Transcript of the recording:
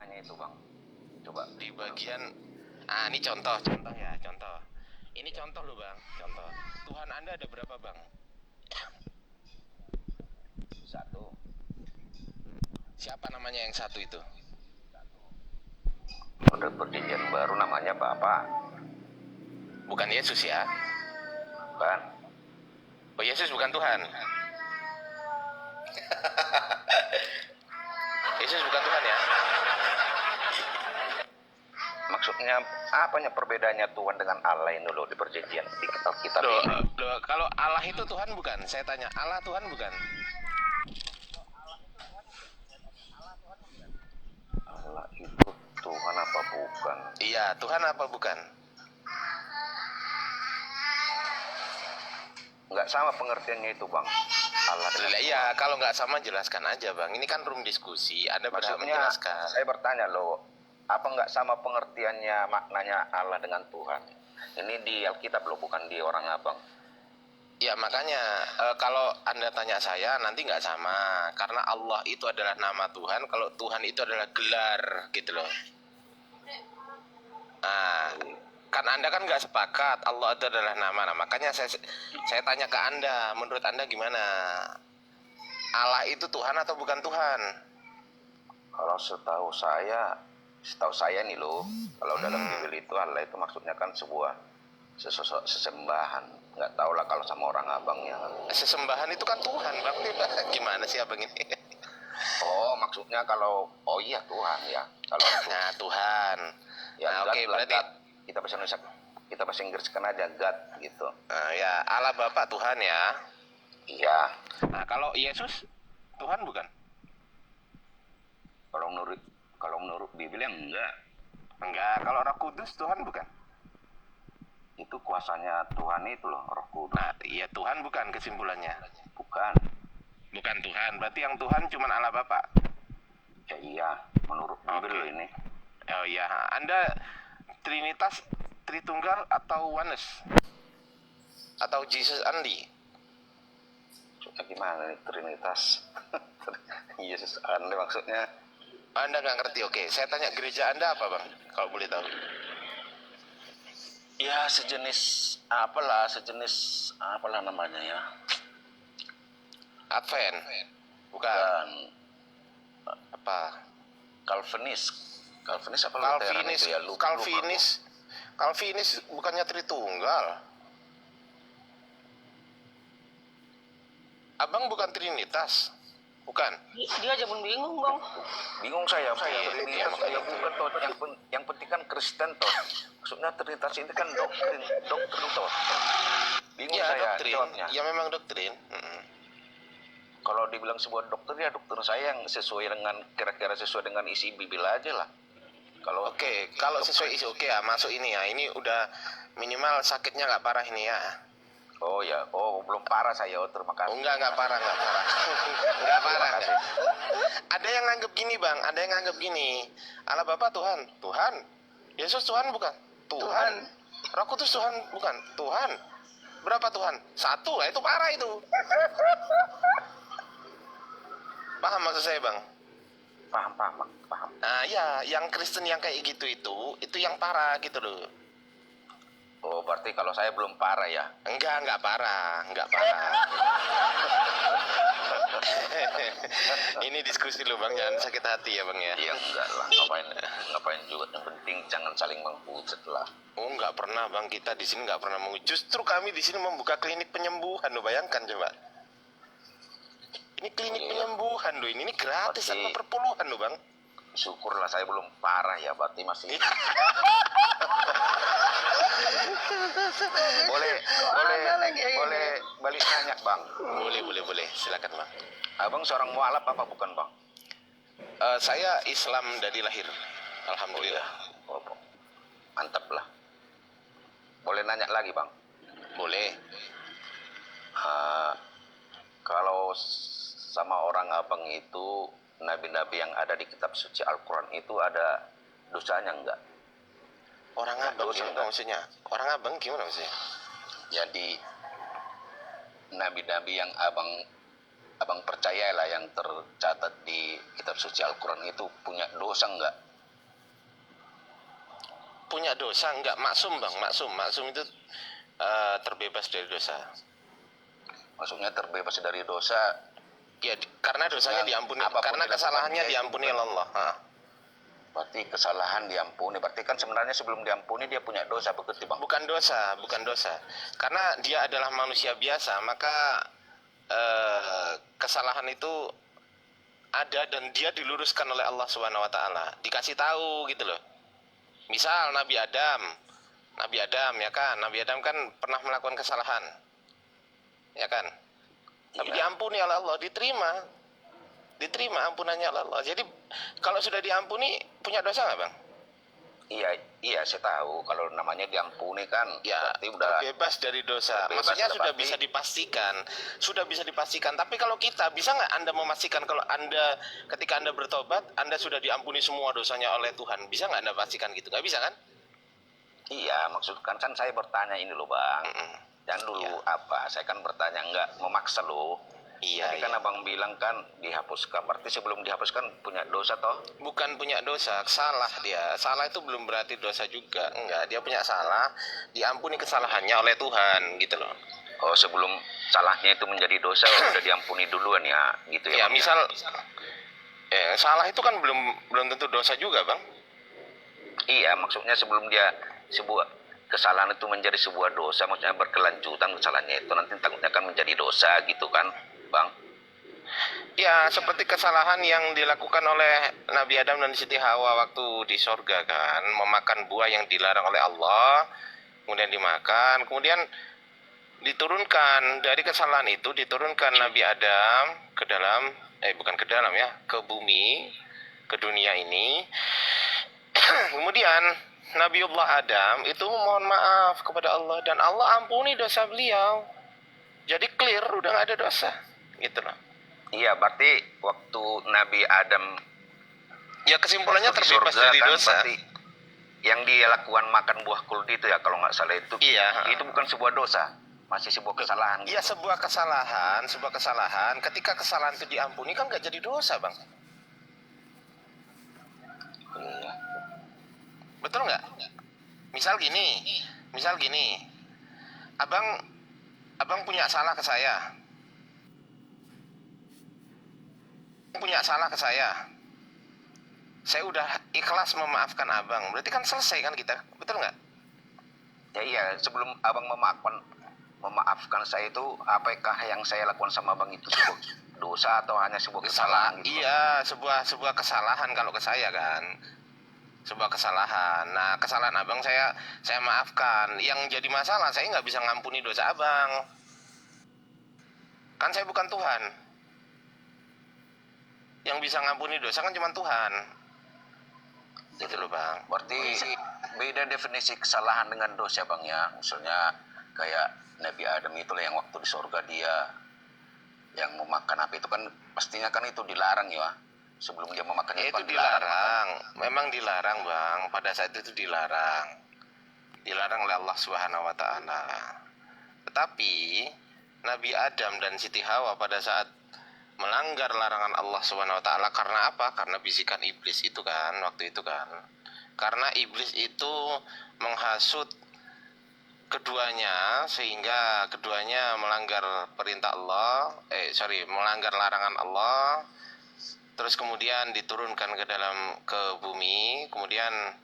Hanya itu bang. Coba. Di bagian ini contoh ya, contoh. Ini contoh loh bang, contoh. Tuhan Anda ada berapa bang? Satu. Siapa namanya yang satu itu? Udah perjanjian baru namanya Bapak. Bukan Yesus ya? Bukan. Oh, Yesus bukan Tuhan. Yesus bukan Tuhan ya? Maksudnya apanya perbedaannya Tuhan dengan Allah ini loh di perjanjian di Alkitab ini? Kalau Allah itu Tuhan bukan? Saya tanya, Allah Tuhan bukan? Allah itu Tuhan apa bukan? Iya, Tuhan apa bukan? Nggak sama pengertiannya itu bang. Allah dengan Iya, kalau nggak sama jelaskan aja bang. Ini kan room diskusi, Anda berhak maksudnya menjelaskan. saya bertanya loh, apa nggak sama pengertiannya maknanya Allah dengan Tuhan? Ini di Alkitab loh, bukan di orang abang. Ya makanya kalau Anda tanya saya nanti nggak sama. Karena Allah itu adalah nama Tuhan, kalau Tuhan itu adalah gelar gitu loh. Nah, kan Anda kan nggak sepakat Allah itu adalah nama. Nah, makanya saya tanya ke Anda, menurut Anda gimana? Allah itu Tuhan atau bukan Tuhan? Kalau setahu saya nih loh, kalau dalam Bible itu Allah itu maksudnya kan sebuah sesembahan. Nggak tahu lah kalau sama orang abangnya. Sesembahan itu kan Tuhan, bang. Gimana sih abang ini? Oh, maksudnya kalau iya Tuhan ya. Kalau Nah, Tuhan. ya Nah, God oke, lah, berarti God. Kita bahasa Indonesia, kita bahasa Inggris kan aja God gitu. ya Allah Bapa Tuhan ya. Iya. Nah, kalau Yesus Tuhan bukan? Kalau menurut Bible yang enggak. Enggak. Kalau Roh Kudus Tuhan bukan? Itu kuasanya Tuhan itu loh, Roh Kudus. Nah, iya Tuhan bukan kesimpulannya. Bukan. Bukan Tuhan. Berarti yang Tuhan cuma Allah Bapa. Ya iya, menurut Bible ini. Oh iya, Anda Trinitas, Tritunggal atau Oneness? Atau Jesus only? Gimana nih Trinitas? Yesus Anda maksudnya? Anda nggak ngerti, oke. Saya tanya gereja Anda apa bang? Kalau boleh tahu. Ya sejenis apalah namanya ya. Advent? Bukan. Dan Apa? Calvinis apa Calvinis? itu ya? Calvinis bukannya Tritunggal. Abang bukan Trinitas? Bukan? Dia aja pun bingung bang. Bingung saya Iya, Trinitas makanya. ya bukan toh. Yang penting kan Kristen toh. Maksudnya Trinitas ini kan doktrin toh. Bingung Ya, saya doktrin. jawabnya. Ya memang doktrin. Kalau dibilang sebuah doktrin ya doktrin saya yang sesuai dengan kira-kira sesuai dengan isi Bible aja lah. Kalau Oke, kalau sesuai isi oke ya masuk ini ya. Ini udah minimal sakitnya nggak parah ini ya. Oh ya, belum parah saya. Oh, terima kasih. Nggak parah. Nggak parah. kasih. Ada yang nganggep gini bang, ada yang nganggep gini. Allah Bapa Tuhan, Tuhan. Yesus Tuhan bukan? Tuhan. Roh Kudus Tuhan bukan? Tuhan. Berapa Tuhan? Satu, itu parah itu. Paham maksud saya bang? Paham. Nah ya, yang Kristen yang kayak gitu itu yang parah gitu loh. Oh, berarti kalau saya belum parah ya? Enggak parah. Ini diskusi loh bang, jangan sakit hati ya bang ya. Iya enggak lah, ngapain juga, yang penting jangan saling menghujat lah. Oh nggak pernah bang, kita di sini nggak pernah justru kami di sini membuka klinik penyembuhan lo, bayangkan coba. Ini klinik penyembuhan lo, ini gratis Berarti- tanpa perpuluhan lo bang. Syukurlah saya belum parah ya, berarti masih boleh balik nanya bang. Boleh, silakan bang. Abang seorang mualaf apa bukan bang? Saya Islam dari lahir, alhamdulillah. Oh, mantap lah. Boleh nanya lagi bang? Boleh. Kalau sama orang abang itu, nabi-nabi yang ada di kitab suci Al-Quran itu ada dosanya enggak? Orang abang gimana maksudnya? Orang abang gimana maksudnya? Jadi nabi-nabi yang abang percaya lah yang tercatat di kitab suci Al-Quran itu punya dosa enggak? punya dosa enggak maksum bang, maksum itu terbebas dari dosa. Maksudnya terbebas dari dosa. Ya karena dosanya diampuni, karena kesalahannya diampuni oleh Allah. Berarti kesalahan diampuni. Berarti kan sebenarnya sebelum diampuni dia punya dosa begitu bang? Bukan dosa. Karena dia adalah manusia biasa, maka kesalahan itu ada dan dia diluruskan oleh Allah Subhanahu wa taala. Dikasih tahu gitu loh. Misal Nabi Adam ya kan, Nabi Adam kan pernah melakukan kesalahan. Ya kan? Tapi diampuni oleh Allah, diterima ampunannya oleh Allah. Jadi kalau sudah diampuni punya dosa nggak bang? Iya, saya tahu. Kalau namanya diampuni kan, ya berarti udah bebas dari dosa. Maksudnya sudah bisa dipastikan. Tapi kalau kita, bisa nggak Anda memastikan kalau Anda ketika Anda bertobat, Anda sudah diampuni semua dosanya oleh Tuhan? Bisa nggak Anda pastikan gitu? Nggak bisa kan? Iya, maksudkan kan saya bertanya ini loh bang. Jangan dulu apa? Saya kan bertanya, nggak memaksa loh. Iya. Tadi kan abang bilang kan dihapuskan. Berarti sebelum dihapuskan punya dosa toh? Bukan punya dosa, salah dia. Salah itu belum berarti dosa juga. Enggak, dia punya salah, diampuni kesalahannya oleh Tuhan gitu loh. Oh, sebelum salahnya itu menjadi dosa udah diampuni duluan ya, gitu ya? Ya, misal salah itu kan belum tentu dosa juga, Bang. Iya, maksudnya sebelum dia sebuah kesalahan itu menjadi sebuah dosa, maksudnya berkelanjutan kesalahannya itu nanti takutnya akan menjadi dosa gitu kan, Bang? Ya, seperti kesalahan yang dilakukan oleh Nabi Adam dan Siti Hawa waktu di sorga kan, memakan buah yang dilarang oleh Allah, kemudian dimakan, kemudian diturunkan dari kesalahan itu, diturunkan Nabi Adam ke dalam, ke bumi, ke dunia ini. Kemudian Nabiullah Adam itu mohon maaf kepada Allah dan Allah ampuni dosa beliau. Jadi clear, udah nggak ada dosa, gitu loh. Iya, berarti waktu Nabi Adam ya kesimpulannya terbebas dari kan, dosa. Yang dia lakukan makan buah kuldi itu ya kalau nggak salah itu. Iya. Itu bukan sebuah dosa, masih sebuah kesalahan. Iya, sebuah kesalahan. Ketika kesalahan itu diampuni kan nggak jadi dosa, Bang. Iya. Betul nggak? Misal gini, abang punya salah ke saya. Saya udah ikhlas memaafkan abang. Berarti kan selesai kan kita, betul nggak? Ya iya, sebelum abang memaafkan saya itu, apakah yang saya lakukan sama abang itu sebuah dosa atau hanya sebuah kesalahan gitu? Iya, sebuah kesalahan kalau ke saya kan. Sebuah kesalahan. Nah, kesalahan abang saya maafkan. Yang jadi masalah, saya nggak bisa ngampuni dosa abang. Kan saya bukan Tuhan. Yang bisa ngampuni dosa kan cuma Tuhan. Gitu loh, Bang. Berarti beda definisi kesalahan dengan dosa, Bang ya. Misalnya kayak Nabi Adam itu yang waktu di surga dia yang memakan apa itu kan pastinya kan itu dilarang ya. Sebelum dia memakan itu dilarang. Memang dilarang, Bang. Pada saat itu dilarang oleh Allah Subhanahu wa taala. Tetapi Nabi Adam dan Siti Hawa pada saat melanggar larangan Allah Subhanahu wa taala karena apa? Karena bisikan iblis itu kan, waktu itu kan. Karena iblis itu menghasut keduanya sehingga keduanya melanggar melanggar larangan Allah. Terus kemudian diturunkan ke bumi, kemudian